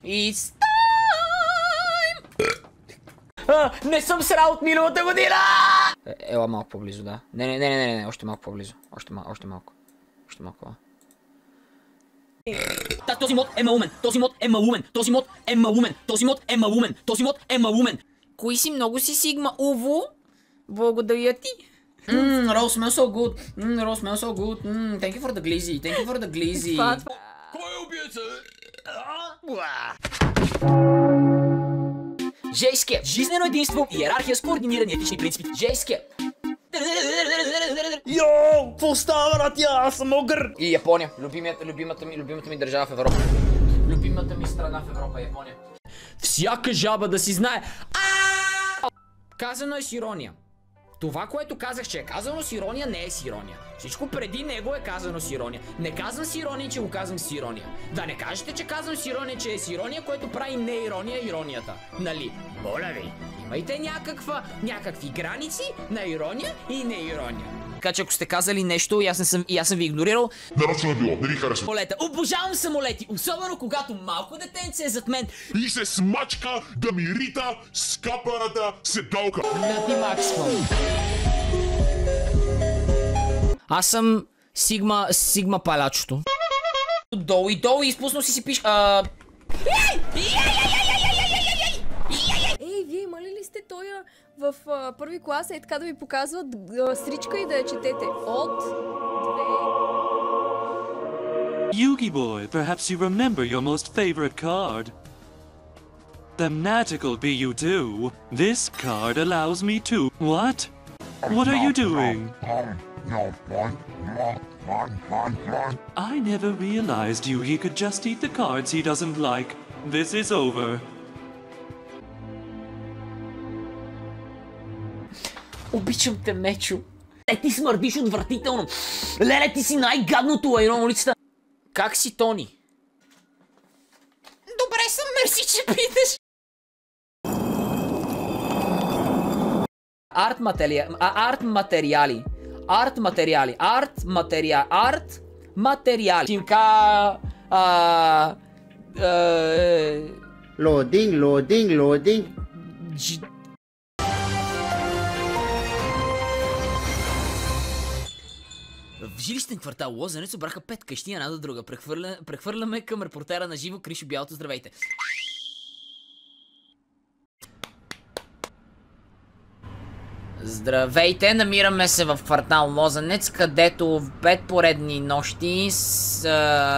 It's time! Не съм срал от миналата година! Ела малко по-близо, да. Не, още малко по-близо. Още малко. Този мод е малумен, този мод е малумен, този мод е малумен, този мод е малумен, този мод е малумен. Кои си много си Сигма, Уво? Благодаря ти. Roll smells so good. Roll smells so good. Thank you for the glizzy. Thank you for the glizzy. Кой е убийца? J-Skep. Жизнено единство, иерархия с координирани етични принципи. J-Skep. Йоу, какво става, братя? Аз съм огър! И Япония. Любимата ми държава в Европа. Любимата ми страна в Европа, Япония. Всяка жаба да си знае. Казано е с ирония. Това, което казах, че е казано с ирония, не е с ирония. Всичко преди него е казано с ирония. Не казвам с ирония, че го казвам с ирония. Да не кажете, че казвам с ирония, че е с ирония, което прави не ирония иронията. Нали? Моля ви, имайте някакви граници на ирония и не ирония. Така че ако сте казали нещо и аз съм ви игнорирал, нарочно е било, не ви харесва. Самолета. Обожавам самолети, особено когато малко детенце е зад мен И се смачка да ми рита скапаната седалка. Максимум. Аз съм Сигма палачото. Долу и изпуснал си пиш... Ей, вие имали ли сте той в първи клас е така да ви показват стричка и да я четете? От 2... Yugi boy, perhaps you remember your most favorite card. The magical BU2. This card allows me to... What? What are you doing? I never realized Yugi could just eat the cards he doesn't like. This is over. Обичам те, Мечо. Ти смърдиш отвратително. Леле, ти си най-гадното лайно на улицата. Как си, Тони? Добре съм, мерси, че питаш. Арт материали. Тимка... Лодинг. В жилищен квартал Лозенец обраха 5 къщи една до друга. Прехвърляме към репортера на живо Кришо Бялото. Здравейте! Здравейте! Намираме се в квартал Лозенец, където в 5 поредни нощи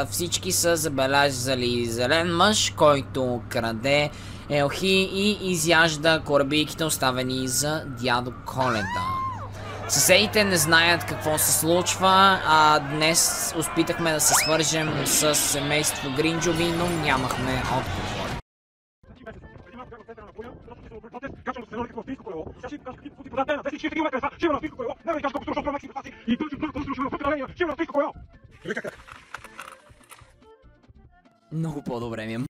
всички са забелязали зелен мъж, който краде елхи и изяжда корабийките, оставени за дядо Коледа. Съседите не знаят какво се случва, а днес успитахме да се свържем с семейство Гринджови, но нямахме отговор. Много по-добре ми е.